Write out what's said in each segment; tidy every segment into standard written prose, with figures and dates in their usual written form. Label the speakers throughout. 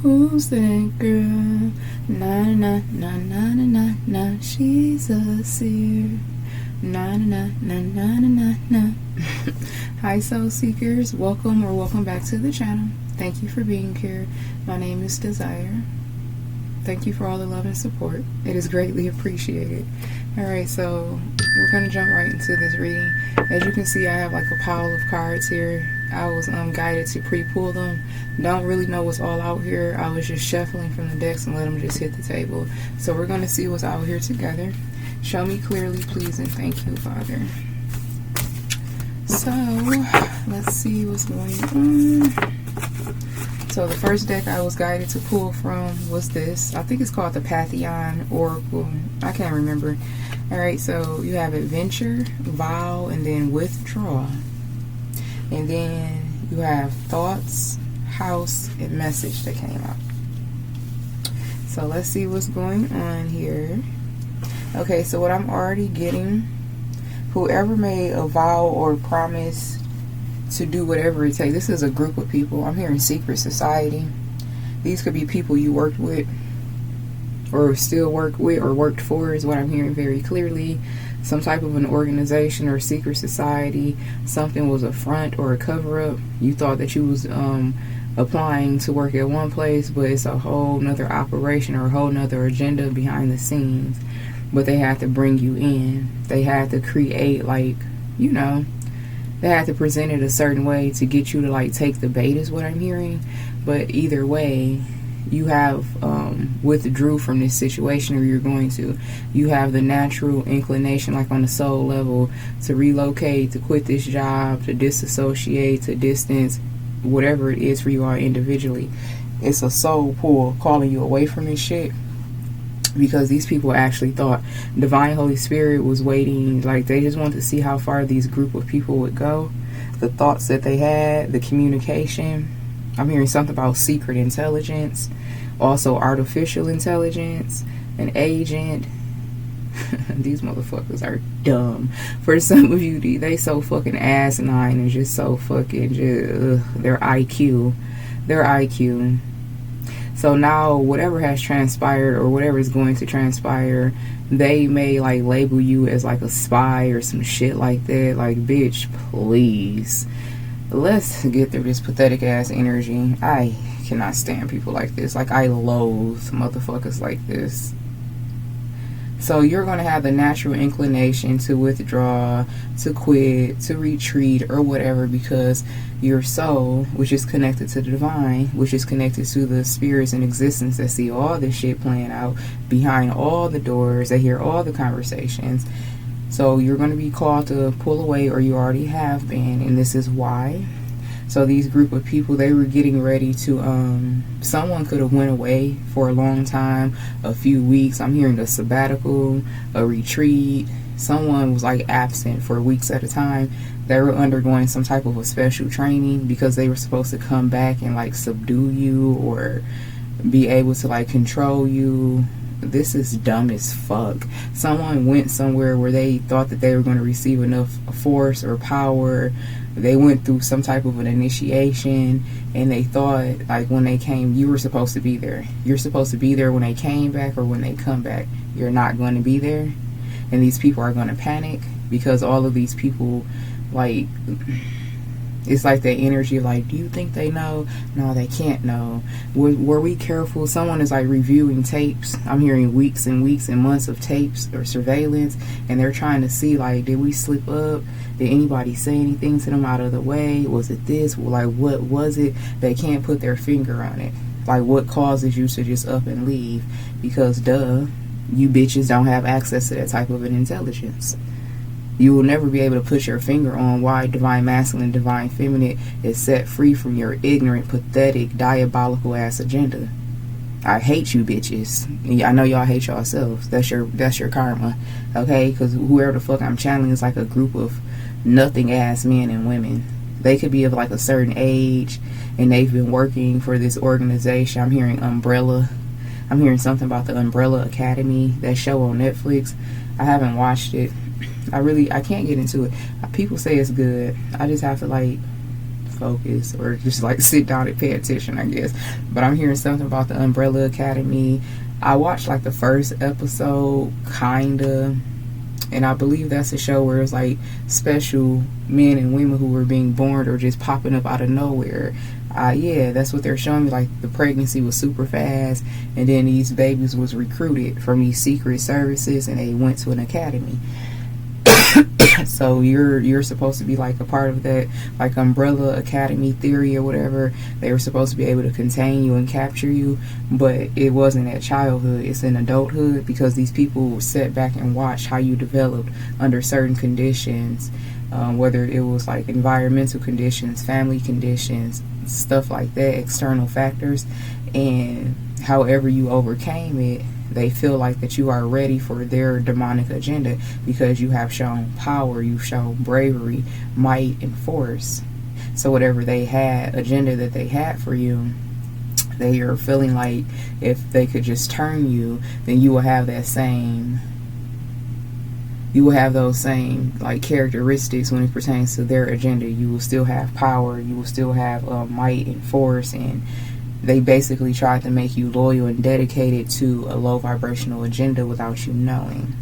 Speaker 1: Who's that girl? Na na na na na na na. She's a seer. Na na na na na na na. Hi soul seekers, welcome or welcome back to the channel. Thank you for being here. My name is Desire. Thank you for all the love and support. It is greatly appreciated. Alright, so we're going to jump right into this reading. As you can see, I have like a pile of cards here. I was guided to pre-pull them. Don't really know what's all out here. I was just shuffling from the decks and let them just hit the table. So we're going to see what's out here together. Show me clearly, please, and thank you, Father. So, let's see what's going on. So the first deck I was guided to pull from was this. I think it's called the Pantheon Oracle. I can't remember. Alright, so you have Adventure, Vow, and then Withdraw. And then you have Thoughts, House, and Message that came out. So let's see what's going on here. Okay, so what I'm already getting, whoever made a vow or promise to do whatever it takes. This is a group of people. I'm hearing secret society. These could be people you worked with or still work with or worked for is what I'm hearing very clearly. Some type of an organization or secret society. Something was a front or a cover-up. You thought that you was applying to work at one place, but it's a whole nother operation or a whole nother agenda behind the scenes. But they had to bring you in. They had to create, like, you know, they had to present it a certain way to get you to like take the bait is what I'm hearing. But either way, you have withdrew from this situation, or you're going to. You have the natural inclination, like on the soul level, to relocate, to quit this job, to disassociate, to distance, whatever it is for you all individually. It's a soul pull calling you away from this shit. Because these people actually thought Divine Holy Spirit was waiting, like they just wanted to see how far these group of people would go. The thoughts that they had, the communication. I'm hearing something about secret intelligence, also artificial intelligence, an agent. These motherfuckers are dumb. For some of you, they so fucking asinine and just so fucking their IQ. Their IQ. So now whatever has transpired or whatever is going to transpire, they may like label you as like a spy or some shit like that. Like, bitch, please. Let's get through this pathetic ass energy. I cannot stand people like this. Like, I loathe motherfuckers like this. So you're going to have the natural inclination to withdraw, to quit, to retreat, or whatever, because your soul, which is connected to the divine, which is connected to the spirits in existence that see all this shit playing out behind all the doors, that hear all the conversations. So you're going to be called to pull away, or you already have been, and this is why. So these group of people, they were getting ready to, someone could have went away for a long time, a few weeks. I'm hearing a sabbatical, a retreat. Someone was like absent for weeks at a time. They were undergoing some type of a special training because they were supposed to come back and like subdue you or be able to like control you. This is dumb as fuck. Someone went somewhere where they thought that they were going to receive enough force or power. They went through some type of an initiation, and they thought like when they came, you were supposed to be there. You're supposed to be there when they came back or when they come back. You're not going to be there. And these people are going to panic because all of these people, like, it's like that energy of like, do you think they know? No, they can't know. Were we careful? Someone is like reviewing tapes. I'm hearing weeks and weeks and months of tapes or surveillance, and they're trying to see like, did we slip up? Did anybody say anything to them out of the way? Was it this? Like, what was it? They can't put their finger on it. Like, what causes you to just up and leave? Because duh, you bitches don't have access to that type of an intelligence. You will never be able to put your finger on why Divine Masculine, Divine Feminine is set free from your ignorant, pathetic, diabolical ass agenda. I hate you bitches. I know y'all hate yourselves. That's your karma, okay? Because whoever the fuck I'm channeling is like a group of nothing ass men and women. They could be of like a certain age, and they've been working for this organization. I'm hearing Umbrella. I'm hearing something about the Umbrella Academy, that show on Netflix. I haven't watched it. I can't get into it. People say it's good. I just have to like focus or just like sit down and pay attention, I guess. But I'm hearing something about the Umbrella Academy. I watched like the first episode, kinda, and I believe that's a show where it's like special men and women who were being born or just popping up out of nowhere. Yeah, that's what they're showing me. Like the pregnancy was super fast, and then these babies was recruited from these secret services, and they went to an academy. So you're supposed to be like a part of that, like Umbrella Academy theory or whatever. They were supposed to be able to contain you and capture you, but it wasn't at childhood, it's in adulthood, because these people sat back and watched how you developed under certain conditions, whether it was like environmental conditions, family conditions, stuff like that, external factors, and however you overcame it, they feel like that you are ready for their demonic agenda because you have shown power, you've shown bravery, might, and force. So whatever they had, agenda that they had for you, they are feeling like if they could just turn you, then you will have that same, you will have those same like characteristics when it pertains to their agenda. You will still have power, you will still have might and force, and they basically tried to make you loyal and dedicated to a low vibrational agenda without you knowing.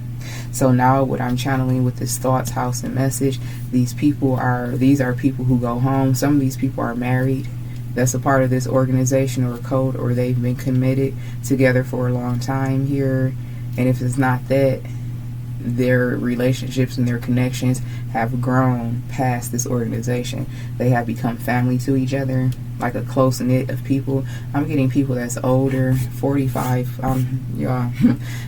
Speaker 1: So now what I'm channeling with this thoughts, house, and message, these are people who go home. Some of these people are married. That's a part of this organization or code, or they've been committed together for a long time here. And if it's not that, their relationships and their connections have grown past this organization. They have become family to each other, like a close knit of people. I'm getting people that's older, 45. Y'all,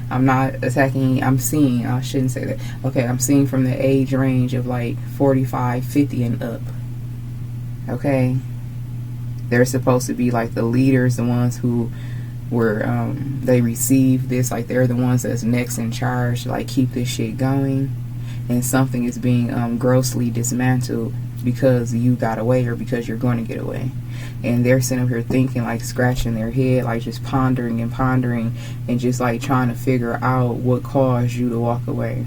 Speaker 1: I'm not attacking. I'm seeing. I shouldn't say that. Okay, I'm seeing from the age range of like 45, 50 and up. Okay, they're supposed to be like the leaders, the ones who were they received this, like they're the ones that's next in charge to like keep this shit going, and something is being grossly dismantled because you got away or because you're going to get away. And they're sitting up here thinking, like scratching their head, like just pondering and just like trying to figure out what caused you to walk away.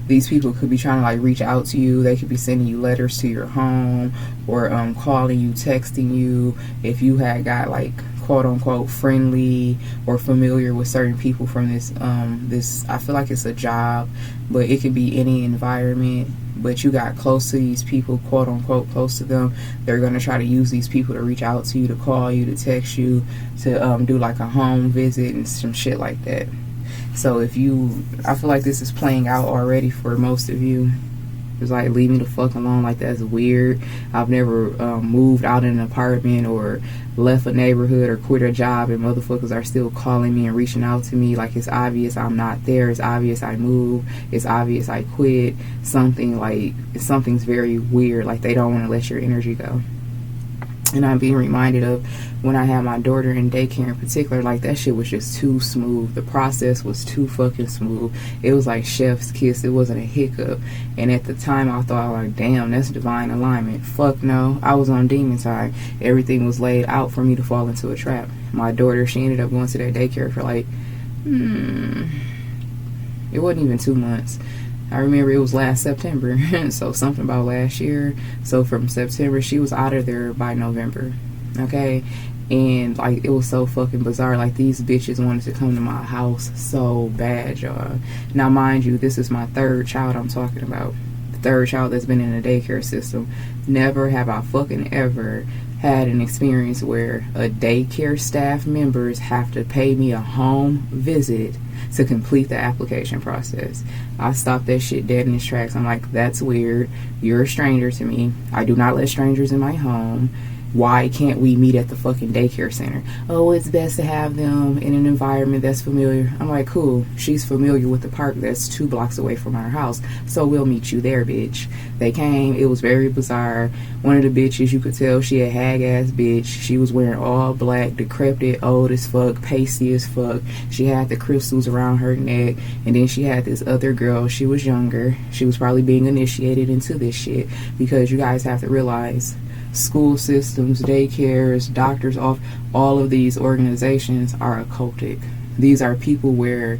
Speaker 1: These people could be trying to like reach out to you. They could be sending you letters to your home, or calling you, texting you. If you had got like quote unquote friendly or familiar with certain people from this I feel like it's a job, but it could be any environment, but you got close to these people, quote unquote close to them, they're going to try to use these people to reach out to you, to call you, to text you, to do like a home visit and some shit like that. So I feel like this is playing out already for most of you. It's like, leave me the fuck alone, like that's weird. I've never moved out in an apartment or left a neighborhood or quit a job, and motherfuckers are still calling me and reaching out to me. Like, it's obvious I'm not there. It's obvious I moved. It's obvious I quit. Something's very weird. Like, they don't want to let your energy go. And I'm being reminded of when I had my daughter in daycare in particular, like that shit was just too smooth. The process was too fucking smooth. It was like chef's kiss. It wasn't a hiccup. And at the time I thought, like, damn, that's divine alignment. Fuck no. I was on demon time. Everything was laid out for me to fall into a trap. My daughter, she ended up going to that daycare for like, it wasn't even 2 months. I remember it was last September, so something about last year. So from September, she was out of there by November, okay? And like, it was so fucking bizarre. Like, these bitches wanted to come to my house so bad, y'all. Now, mind you, this is my third child I'm talking about. The third child that's been in a daycare system. Never have I fucking ever had an experience where a daycare staff members have to pay me a home visit to complete the application process. I stopped that shit dead in its tracks. I'm like, that's weird. You're a stranger to me. I do not let strangers in my home. Why can't we meet at the fucking daycare center? Oh, it's best to have them in an environment that's familiar. I'm like, cool. She's familiar with the park that's 2 blocks away from our house, so we'll meet you there, bitch. They came. It was very bizarre. One of the bitches, you could tell she a hag-ass bitch. She was wearing all black, decrepit, old as fuck, pasty as fuck. She had the crystals around her neck, and then she had this other girl. She was younger. She was probably being initiated into this shit, because you guys have to realize, school systems, daycares, doctors, all of these organizations are occultic. These are people where,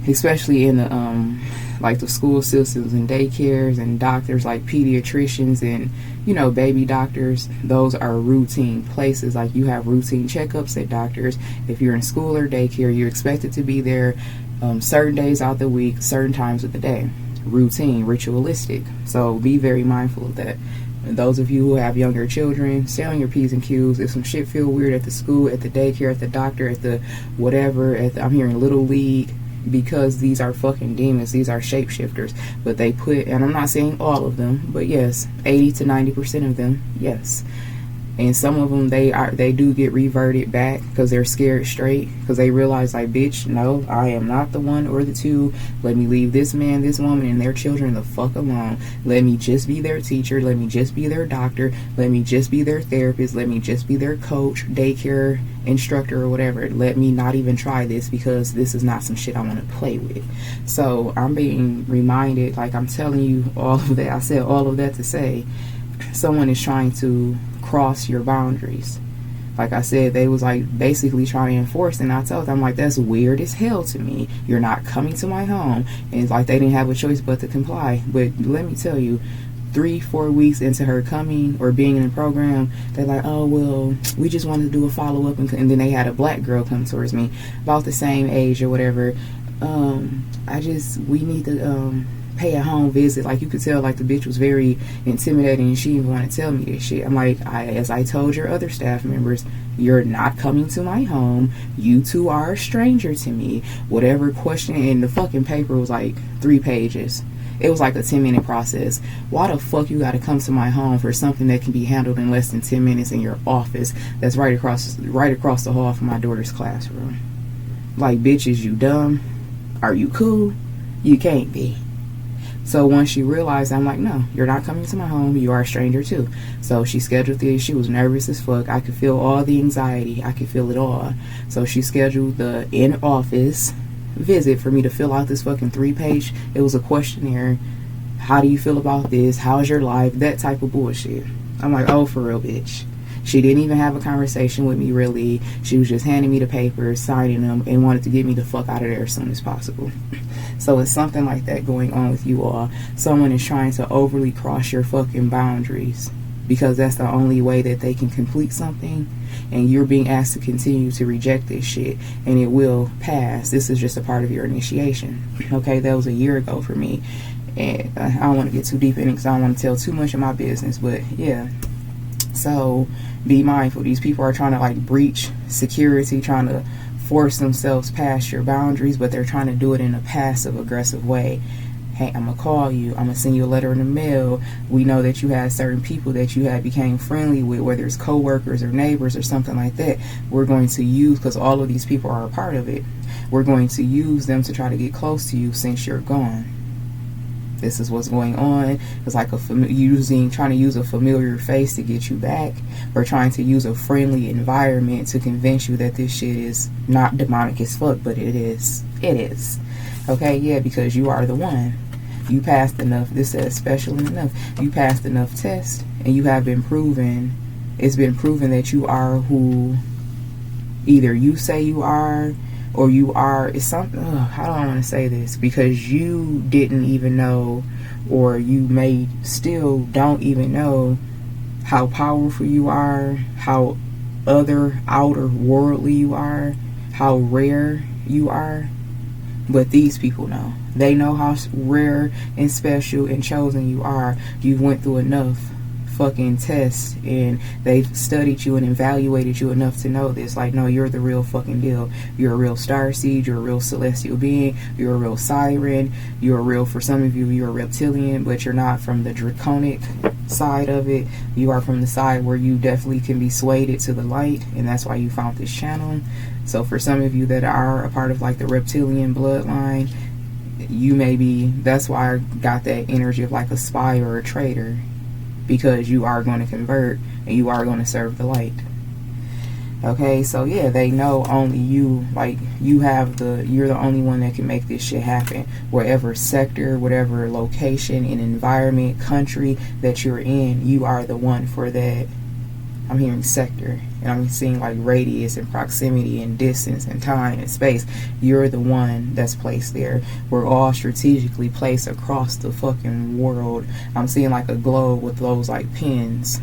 Speaker 1: especially in like the school systems and daycares and doctors like pediatricians and, you know, baby doctors, those are routine places. Like you have routine checkups at doctors. If you're in school or daycare, you're expected to be there certain days out the week, certain times of the day. Routine, ritualistic. So be very mindful of that. And those of you who have younger children, stay on your P's and Q's. If some shit feel weird at the school, at the daycare, at the doctor, at the whatever, I'm hearing Little League, because these are fucking demons. These are shapeshifters. But they put, and I'm not saying all of them, but yes, 80 to 90% of them, yes. And some of them, they do get reverted back because they're scared straight, because they realize, like, bitch, no, I am not the one or the two. Let me leave this man, this woman, and their children the fuck alone. Let me just be their teacher. Let me just be their doctor. Let me just be their therapist. Let me just be their coach, daycare instructor, or whatever. Let me not even try this, because this is not some shit I want to play with. So I'm being reminded, like, I'm telling you all of that. I said all of that to say someone is trying to cross your boundaries. Like I said, they was like basically trying to enforce, and I told them, like, that's weird as hell to me. You're not coming to my home. And it's like they didn't have a choice but to comply. But let me tell you, 3-4 weeks into her coming or being in the program, they're like, oh, well, we just wanted to do a follow-up. And then they had a black girl come towards me about the same age or whatever. We need to pay a home visit. Like, you could tell, like, the bitch was very intimidating, and she didn't even want to tell me this shit. I'm like, as I told your other staff members, you're not coming to my home. You two are a stranger to me. Whatever question, and the fucking paper was like 3 pages. It was like a 10-minute process. Why the fuck you gotta come to my home for something that can be handled in less than 10 minutes in your office that's right across the hall from my daughter's classroom? Like, bitches, you dumb? Are you cool? You can't be. So once she realized, I'm like, no, you're not coming to my home. You are a stranger too. So she scheduled she was nervous as fuck. I could feel all the anxiety. I could feel it all. So she scheduled the in-office visit for me to fill out this fucking 3-page. It was a questionnaire. How do you feel about this? How's your life? That type of bullshit. I'm like, oh, for real, bitch. She didn't even have a conversation with me, really. She was just handing me the papers, signing them, and wanted to get me the fuck out of there as soon as possible. So it's something like that going on with you all. Someone is trying to overly cross your fucking boundaries, because that's the only way that they can complete something, and you're being asked to continue to reject this shit, and it will pass. This is just a part of your initiation. Okay, that was a year ago for me, and I don't want to get too deep in it because I don't want to tell too much of my business, but yeah. So be mindful. These people are trying to, like, breach security, trying to force themselves past your boundaries, but they're trying to do it in a passive aggressive way. Hey, I'm gonna call you, I'm gonna send you a letter in the mail. We know that you had certain people that you had became friendly with, whether it's co-workers or neighbors or something like that. We're going to use, because all of these people are a part of it, we're going to use them to try to get close to you since you're gone. This is what's going on. It's like trying to use a familiar face to get you back, or trying to use a friendly environment to convince you that this shit is not demonic as fuck, but it is. It is. Okay, yeah, because you are the one. You passed enough. This says special enough. You passed enough tests, and you have been proven. It's been proven that you are who either you say you are, or you are. It's something. How do I want to say this? Because you didn't even know, or you may still don't even know how powerful you are, how outer worldly you are, how rare you are. But these people know. They know how rare and special and chosen you are. You've went through enough fucking tests, and they've studied you and evaluated you enough to know this. Like, no, you're the real fucking deal. You're a real starseed. You're a real celestial being. You're a real siren. You're a real, for some of you, you're a reptilian, but you're not from the draconic side of it. You are from the side where you definitely can be swayed to the light, and that's why you found this channel. So for some of you that are a part of, like, the reptilian bloodline, you may be, that's why I got that energy of like a spy or a traitor, because you are going to convert and you are going to serve the light. Okay, so yeah, they know only you, like, you're the only one that can make this shit happen. Whatever sector, whatever location and environment, country that you're in, you are the one for that. I'm hearing sector, and I'm seeing like radius and proximity and distance and time and space. You're the one that's placed there. We're all strategically placed across the fucking world. I'm seeing like a globe with those like pins.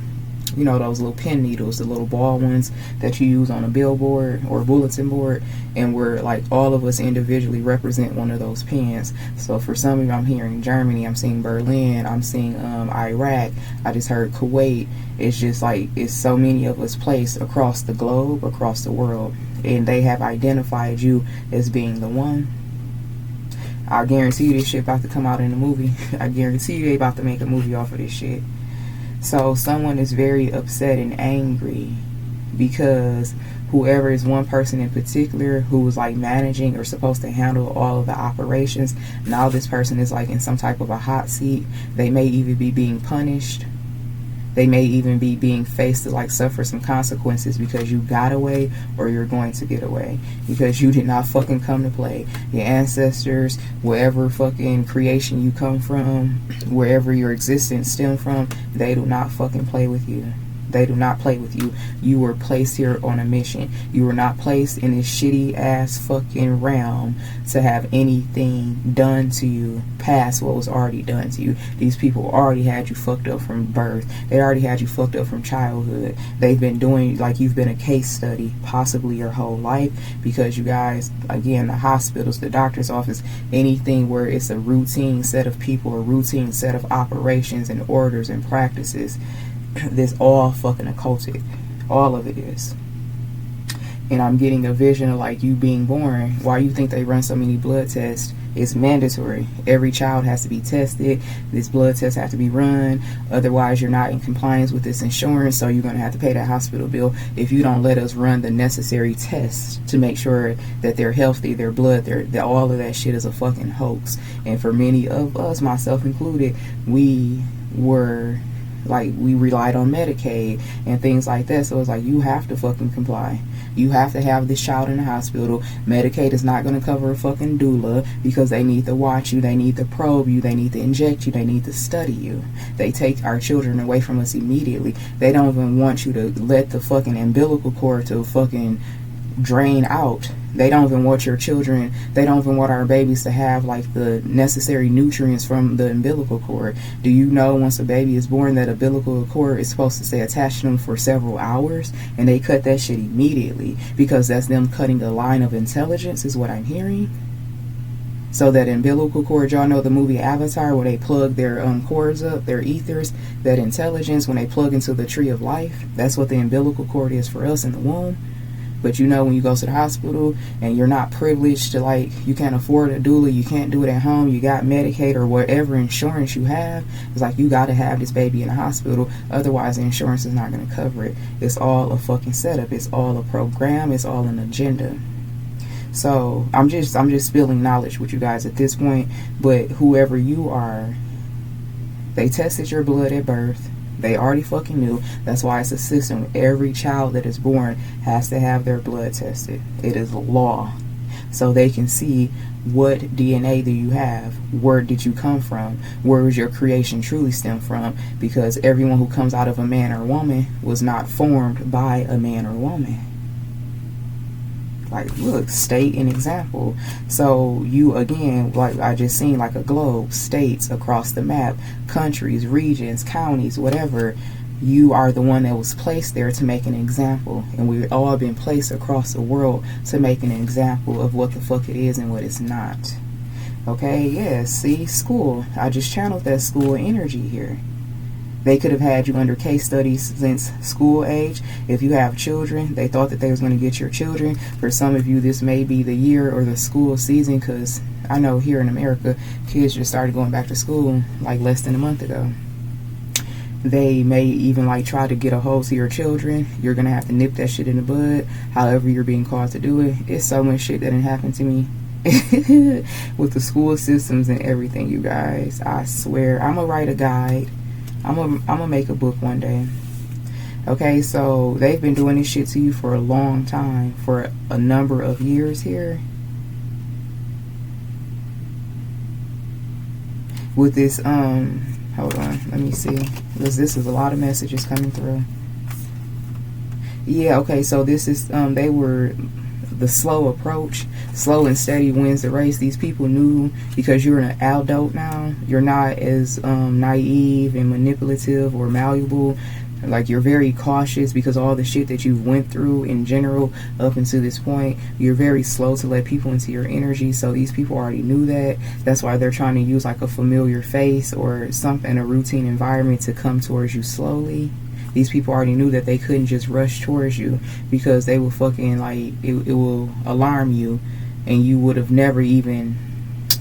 Speaker 1: You know, those little pin needles, the little ball ones that you use on a billboard or bulletin board, and we're like, all of us individually represent one of those pins. So for some of you, I'm hearing Germany, I'm seeing Berlin, I'm seeing Iraq, I just heard Kuwait. It's just like, it's so many of us placed across the globe, across the world, and they have identified you as being the one. I guarantee you this shit about to come out in a movie. I guarantee you they about to make a movie off of this shit. So someone is very upset and angry because whoever is one person in particular who was like managing or supposed to handle all of the operations, now this person is like in some type of a hot seat. They may even be being punished. They may even be being faced to like suffer some consequences because you got away or you're going to get away. Because you did not fucking come to play. Your ancestors, wherever fucking creation you come from, wherever your existence stemmed from, they do not fucking play with you. They do not play with you. You were placed here on a mission. You were not placed in this shitty ass fucking realm to have anything done to you past what was already done to you. These people already had you fucked up from birth. They already had you fucked up from childhood. They've been doing like you've been a case study possibly your whole life, because you guys, again, the hospitals, the doctor's office, anything where it's a routine set of people, a routine set of operations and orders and practices, this all fucking occultic. All of it is. And I'm getting a vision of like you being born. Why you think they run so many blood tests? It's mandatory. Every child has to be tested. This blood test have to be run. Otherwise you're not in compliance with this insurance, so you're going to have to pay that hospital bill if you don't let us run the necessary tests to make sure that they're healthy, their blood, that all of that shit is a fucking hoax. And for many of us, myself included, we relied on Medicaid and things like that. So it's like, you have to fucking comply. You have to have this child in the hospital. Medicaid is not going to cover a fucking doula because they need to watch you, they need to probe you, they need to inject you, they need to study you. They take our children away from us immediately. They don't even want you to let the fucking umbilical cord to fucking drain out. They don't even want your children, they don't even want our babies to have like the necessary nutrients from the umbilical cord. Do you know once a baby is born that umbilical cord is supposed to stay attached to them for several hours, and they cut that shit immediately because that's them cutting a line of intelligence, is what I'm hearing. So that umbilical cord, y'all know the movie Avatar where they plug their cords up, their ethers, that intelligence when they plug into the tree of life, that's what the umbilical cord is for us in the womb. But you know, when you go to the hospital and you're not privileged to, like, you can't afford a doula, you can't do it at home, you got Medicaid or whatever insurance you have, it's like you got to have this baby in the hospital, otherwise the insurance is not going to cover it. It's all a fucking setup. It's all a program. It's all an agenda. So I'm just spilling knowledge with you guys at this point. But whoever you are, they tested your blood at birth. They already fucking knew. That's why it's a system. Every child that is born has to have their blood tested. It is law. So they can see what DNA do you have, where did you come from, where was your creation truly stem from, because everyone who comes out of a man or woman was not formed by a man or woman. Like, look, state an example. So you, again, like I just seen, like a globe, states across the map, countries, regions, counties, whatever. You are the one that was placed there to make an example. And we've all been placed across the world to make an example of what the fuck it is and what it's not. Okay, yeah, see, school. I just channeled that school energy here. They could have had you under case studies since school age. If you have children, they thought that they was going to get your children. For some of you, this may be the year or the school season, because I know here in America, kids just started going back to school like less than a month ago. They may even like try to get a hold to your children. You're going to have to nip that shit in the bud, however you're being called to do it. It's so much shit that didn't happen to me with the school systems and everything, you guys. I swear, I'm going to write a guide. I'm gonna make a book one day. Okay, so they've been doing this shit to you for a long time, for a number of years here. With this, hold on, let me see, because this is a lot of messages coming through. Yeah, okay, so this is, they were the slow approach. Slow and steady wins the race. These people knew, because you're an adult now, you're not as naive and manipulative or malleable. Like, you're very cautious because all the shit that you've went through in general up until this point. You're very slow to let people into your energy. So these people already knew that. That's why they're trying to use like a familiar face or something, a routine environment, to come towards you slowly. These people already knew that they couldn't just rush towards you, because they will fucking, like, it will alarm you, and you would have never even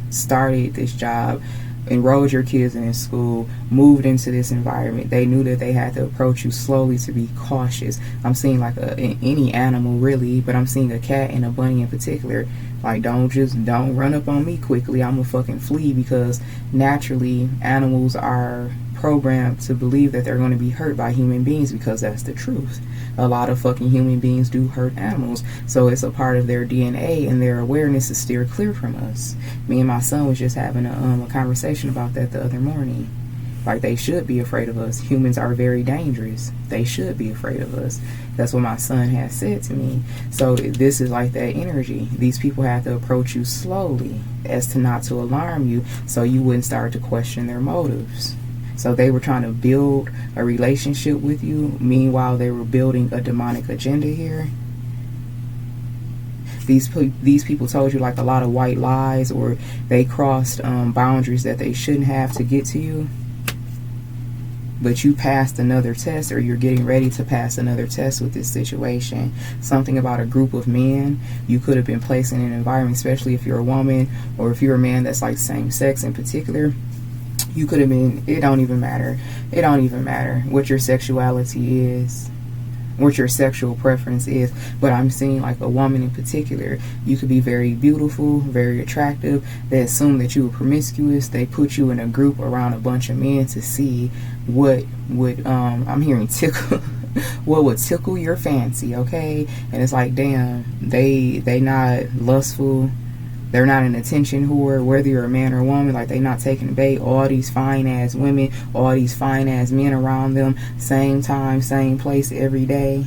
Speaker 1: started this job, enrolled your kids in this school, moved into this environment. They knew that they had to approach you slowly, to be cautious. I'm seeing like any animal really, but I'm seeing a cat and a bunny in particular. Like, don't run up on me quickly. I'm gonna fucking flee, because naturally animals are programmed to believe that they're going to be hurt by human beings, because that's the truth. A lot of fucking human beings do hurt animals, so it's a part of their DNA and their awareness to steer clear from us. Me and my son was just having a conversation about that the other morning. Like, they should be afraid of us. Humans are very dangerous. They should be afraid of us. That's what my son has said to me. So this is like that energy. These people have to approach you slowly, as to not to alarm you, so you wouldn't start to question their motives. So they were trying to build a relationship with you. Meanwhile, they were building a demonic agenda here. These people told you like a lot of white lies, or they crossed boundaries that they shouldn't have to get to you. But you passed another test, or you're getting ready to pass another test with this situation. Something about a group of men. You could have been placed in an environment, especially if you're a woman, or if you're a man that's like same sex in particular. You could have been, it don't even matter. It don't even matter what your sexuality is, what your sexual preference is. But I'm seeing like a woman in particular. You could be very beautiful, very attractive. They assume that you were promiscuous. They put you in a group around a bunch of men to see what would, I'm hearing tickle, what would tickle your fancy, okay? And it's like, damn, they not lustful. They're not an attention whore, whether you're a man or a woman. Like, they not taking the bait. All these fine ass women, all these fine ass men around them, same time, same place every day.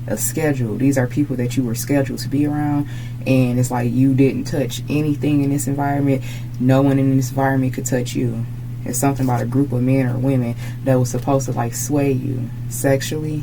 Speaker 1: A schedule. These are people that you were scheduled to be around, and it's like you didn't touch anything in this environment. No one in this environment could touch you. It's something about a group of men or women that was supposed to like sway you sexually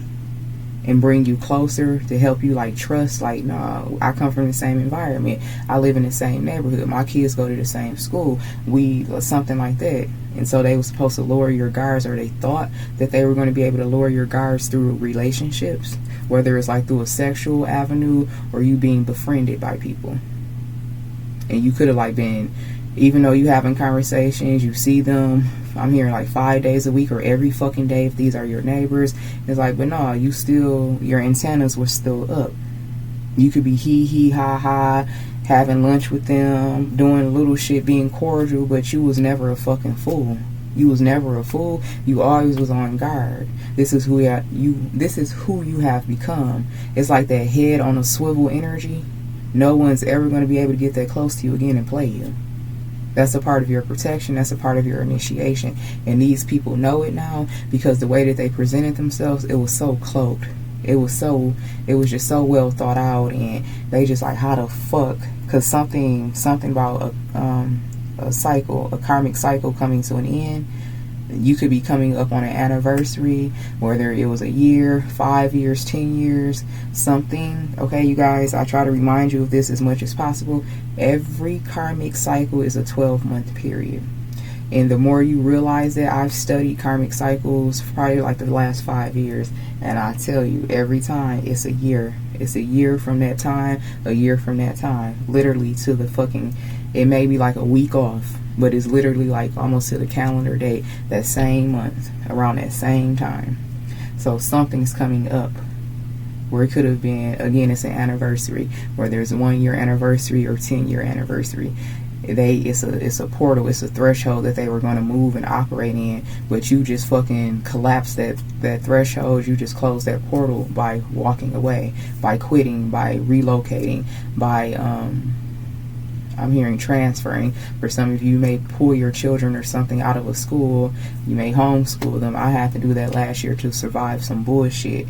Speaker 1: and bring you closer, to help you like trust, like, no, I come from the same environment, I live in the same neighborhood, my kids go to the same school, we, something like that. And so they were supposed to lower your guards, or they thought that they were going to be able to lower your guards through relationships, whether it's like through a sexual avenue or you being befriended by people. And you could have like been, even though you having conversations, you see them, I'm hearing like 5 days a week or every fucking day if these are your neighbors. It's like, but no, you still, your antennas were still up. You could be hee ha ha, having lunch with them, doing little shit, being cordial, but you was never a fucking fool. You was never a fool. You always was on guard. This is who you have become. It's like that head on a swivel energy. No one's ever going to be able to get that close to you again and play you. That's a part of your protection. That's a part of your initiation. And these people know it now, because the way that they presented themselves, it was so cloaked. It was just so well thought out, and they just like, how the fuck? Because something about a cycle, a karmic cycle coming to an end. You could be coming up on an anniversary, whether it was a year, 5 years, 10 years, something. Okay, you guys, I try to remind you of this as much as possible. Every karmic cycle is a 12-month period. And the more you realize that, I've studied karmic cycles probably like the last 5 years, and I tell you, every time it's a year. It's a year from that time, a year from that time. Literally to the fucking, it may be like a week off, but it's literally like almost to the calendar date, that same month, around that same time. So something's coming up where it could have been, again, it's an anniversary, where there's a 1 year anniversary or 10-year anniversary. It's a portal, it's a threshold that they were going to move and operate in, but you just fucking collapsed that threshold. You just closed that portal by walking away, by quitting, by relocating, by I'm hearing transferring. For some of you may pull your children or something out of a school. You may homeschool them. I had to do that last year to survive some bullshit.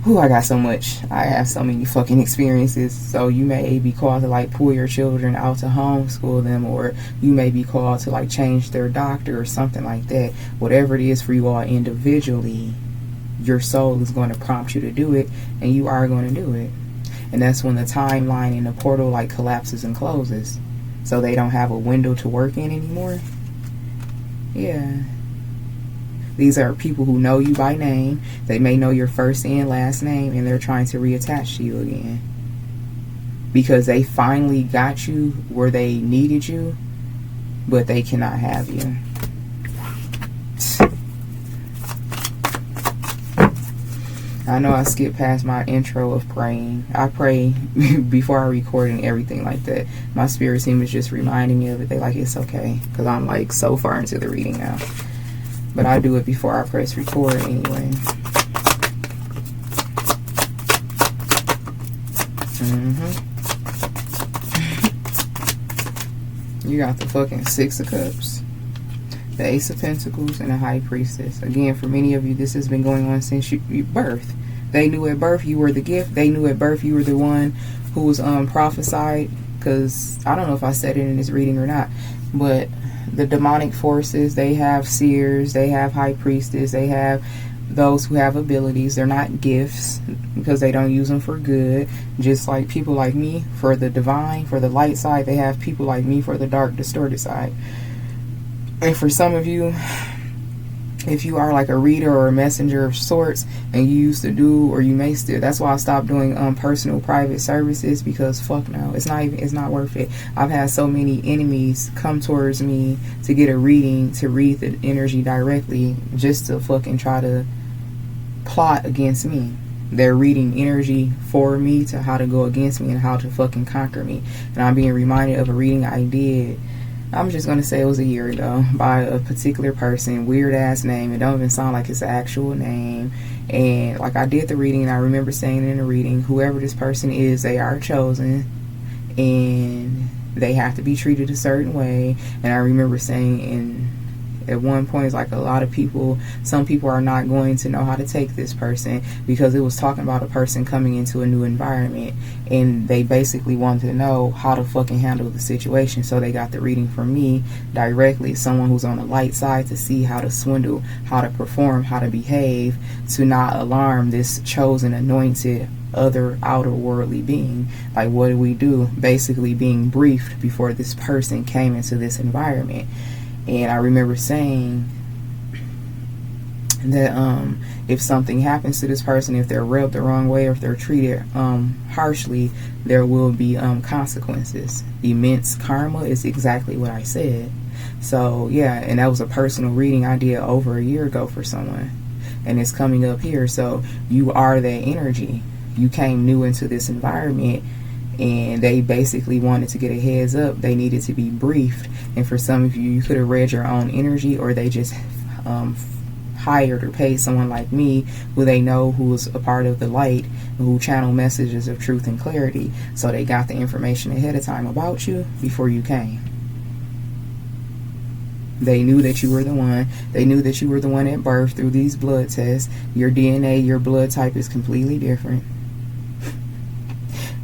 Speaker 1: I got so much. I have so many fucking experiences. So you may be called to like pull your children out to homeschool them, or you may be called to like change their doctor or something like that. Whatever it is for you all individually, your soul is going to prompt you to do it, and you are going to do it. And that's when the timeline in the portal like collapses and closes, so they don't have a window to work in anymore. Yeah. These are people who know you by name. They may know your first and last name, and they're trying to reattach to you again. Because they finally got you where they needed you, but they cannot have you. I know I skipped past my intro of praying. I pray before I record and everything like that. My spirit team is just reminding me of it. They like, it's okay, because I'm like so far into the reading now. But I do it before I press record anyway. You got the fucking Six of Cups, the Ace of Pentacles, and the High Priestess. Again, for many of you, this has been going on since your birth. They knew at birth you were the gift. They knew at birth you were the one who was prophesied. Because I don't know if I said it in this reading or not, but the demonic forces, they have seers, they have high priestess, they have those who have abilities. They're not gifts because they don't use them for good. Just like people like me for the divine, for the light side, they have people like me for the dark, distorted side. And for some of you, if you are like a reader or a messenger of sorts, and you used to do, or you may still, that's why I stopped doing personal private services, because fuck no, it's not worth it. I've had so many enemies come towards me to get a reading, to read the energy directly, just to fucking try to plot against me. They're reading energy for me to how to go against me and how to fucking conquer me. And I'm being reminded of a reading I did, I'm just going to say it was a year ago, by a particular person, weird ass name. It don't even sound like it's an actual name. And like I did the reading, and I remember saying in the reading, whoever this person is, they are chosen and they have to be treated a certain way. And I remember saying at one point, it's like a lot of people, some people are not going to know how to take this person, because it was talking about a person coming into a new environment, and they basically wanted to know how to fucking handle the situation. So they got the reading from me directly, someone who's on the light side, to see how to swindle, how to perform, how to behave, to not alarm this chosen, anointed, other outer worldly being. Like, what do we do? Basically being briefed before this person came into this environment. And I remember saying that if something happens to this person, if they're rubbed the wrong way, or if they're treated harshly, there will be consequences. Immense karma is exactly what I said. So yeah, and that was a personal reading I did over a year ago for someone, and it's coming up here. So you are that energy. You came new into this environment, and they basically wanted to get a heads up. They needed to be briefed. And for some of you, you could have read your own energy, or they just hired or paid someone like me, who they know who is a part of the light, who channel messages of truth and clarity. So they got the information ahead of time about you before you came. They knew that you were the one. They knew that you were the one at birth through these blood tests. Your DNA, your blood type is completely different.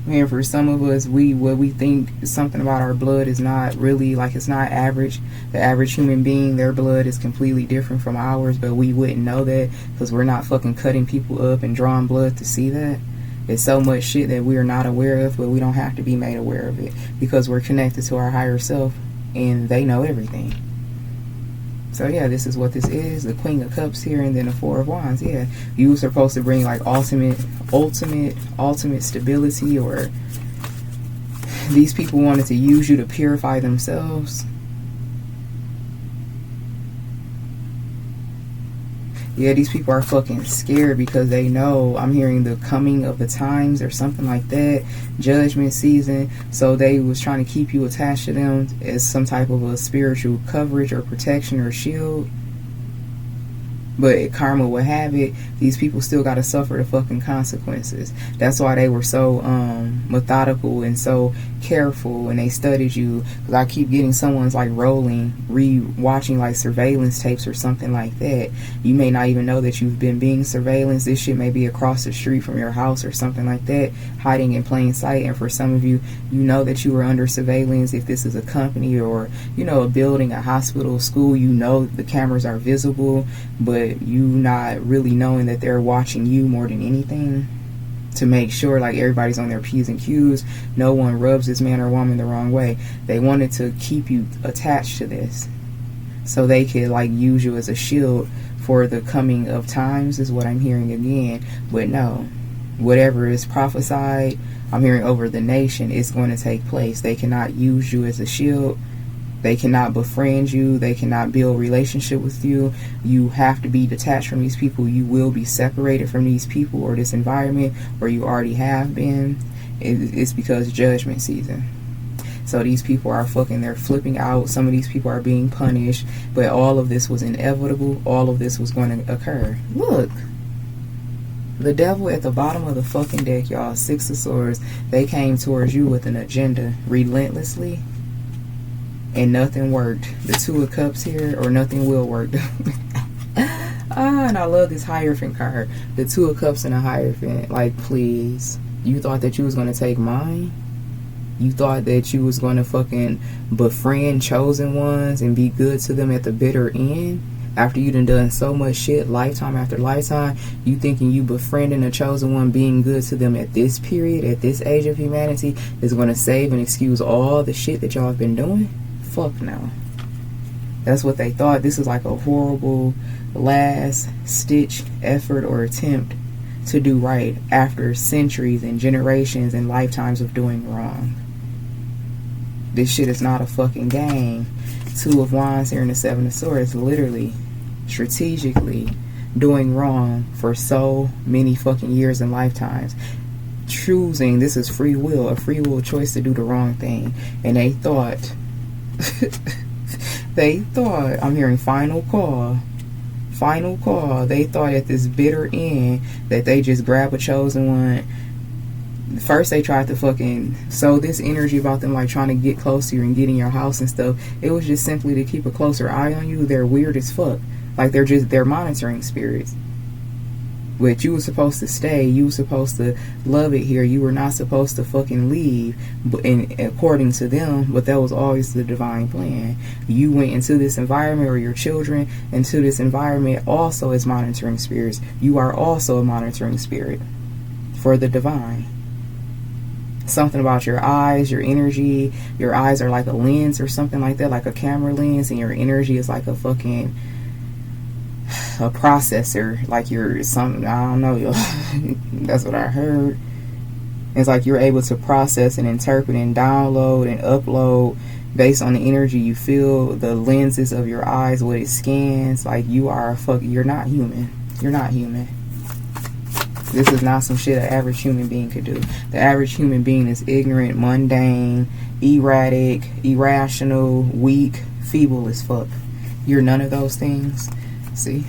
Speaker 1: Man, for some of us, what we think something about our blood is not really, like, it's not average. The average human being, their blood is completely different from ours, but we wouldn't know that because we're not fucking cutting people up and drawing blood to see that. It's so much shit that we are not aware of, but we don't have to be made aware of it because we're connected to our higher self, and they know everything. So yeah, this is what this is. The Queen of Cups here, and then the Four of Wands. Yeah, you were supposed to bring like ultimate stability, or these people wanted to use you to purify themselves. Yeah, these people are fucking scared because they know, I'm hearing the coming of the times or something like that, judgment season. So they was trying to keep you attached to them as some type of a spiritual coverage or protection or shield. But karma would have it, these people still got to suffer the fucking consequences. That's why they were so methodical and so careful, and they studied you. Because I keep getting someone's like watching like surveillance tapes or something like that. You may not even know that you've been being surveillanced. This shit may be across the street from your house or something like that, hiding in plain sight. And for some of you, you know that you were under surveillance. If this is a company or, you know, a building, a hospital, school, you know the cameras are visible, but you not really knowing that they're watching you more than anything, to make sure like everybody's on their P's and Q's, no one rubs this man or woman the wrong way. They wanted to keep you attached to this so they could like use you as a shield for the coming of times, is what I'm hearing again. But no, whatever is prophesied, I'm hearing over the nation, is going to take place. They cannot use you as a shield. They cannot befriend you. They cannot build relationship with you. You have to be detached from these people. You will be separated from these people or this environment, or you already have been. It's because judgment season. So these people are they're flipping out. Some of these people are being punished. But all of this was inevitable. All of this was going to occur. Look. The devil at the bottom of the fucking deck, y'all. Six of Swords. They came towards you with an agenda relentlessly. And nothing worked. The Two of Cups here, or nothing will work. And I love this Hierophant card. The Two of Cups and a Hierophant. Like, please. You thought that you was going to take mine? You thought that you was going to fucking befriend chosen ones and be good to them at the bitter end? After you done so much shit, lifetime after lifetime, you thinking you befriending a chosen one, being good to them at this period, at this age of humanity, is going to save and excuse all the shit that y'all have been doing? Fuck no. That's what they thought. This is like a horrible last stitch effort or attempt to do right after centuries and generations and lifetimes of doing wrong. This shit is not a fucking game. Two of Wands here in the Seven of Swords, literally strategically doing wrong for so many fucking years and lifetimes, choosing, this is free will, a free will choice to do the wrong thing. And they thought I'm hearing final call, they thought at this bitter end that they just grab a chosen one. First they tried to fucking sow this energy about them like trying to get close to you and get in your house and stuff. It was just simply to keep a closer eye on you. They're weird as fuck. Like they're monitoring spirits. But you were supposed to stay. You were supposed to love it here. You were not supposed to fucking leave, according to them. But that was always the divine plan. You went into this environment, or your children into this environment also as monitoring spirits. You are also a monitoring spirit for the divine. Something about your eyes, your energy. Your eyes are like a lens or something like that, like a camera lens, and your energy is like a fucking a processor, like you're something, I don't know, that's what I heard. It's like you're able to process and interpret and download and upload based on the energy you feel, the lenses of your eyes, what it scans. Like you're not human. You're not human. This is not some shit an average human being could do. The average human being is ignorant, mundane, erratic, irrational, weak, feeble as fuck. You're none of those things. See?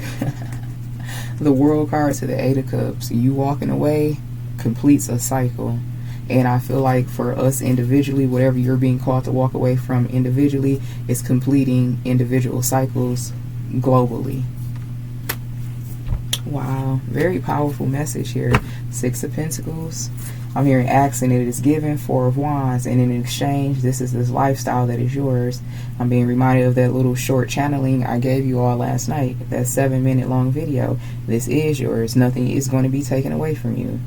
Speaker 1: The World card to the Eight of Cups. You walking away completes a cycle. And I feel like for us individually, whatever you're being called to walk away from individually is completing individual cycles globally. Wow. Very powerful message here. Six of Pentacles. I'm hearing action it is given. Four of Wands. And in exchange, this is this lifestyle that is yours. I'm being reminded of that little short channeling I gave you all last night. That 7-minute long video. This is yours. Nothing is going to be taken away from you.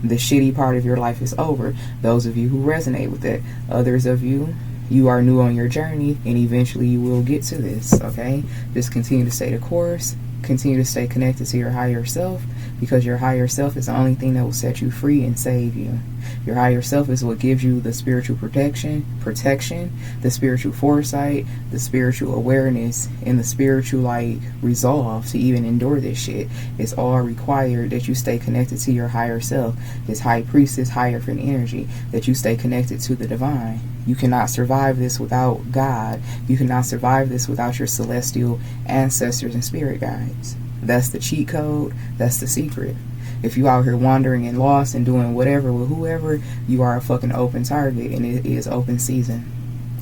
Speaker 1: The shitty part of your life is over. Those of you who resonate with it. Others of you, you are new on your journey. And eventually you will get to this. Okay? Just continue to stay the course. Continue to stay connected to your higher self, because your higher self is the only thing that will set you free and save you. Your higher self is what gives you the spiritual protection, the spiritual foresight, the spiritual awareness, and the spiritual resolve to even endure this shit. It's all required that you stay connected to your higher self, this high priestess, hierophant energy, that you stay connected to the divine. You cannot survive this without God. You cannot survive this without your celestial ancestors and spirit guides. vibes. That's the cheat code. That's the secret. If you out here wandering and lost and doing whatever with whoever, you are a fucking open target, and it is open season.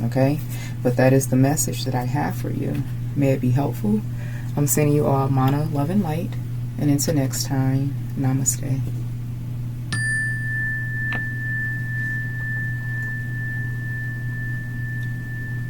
Speaker 1: Okay? But that is the message that I have for you. May it be helpful. I'm sending you all mana, love, and light. And until next time, namaste.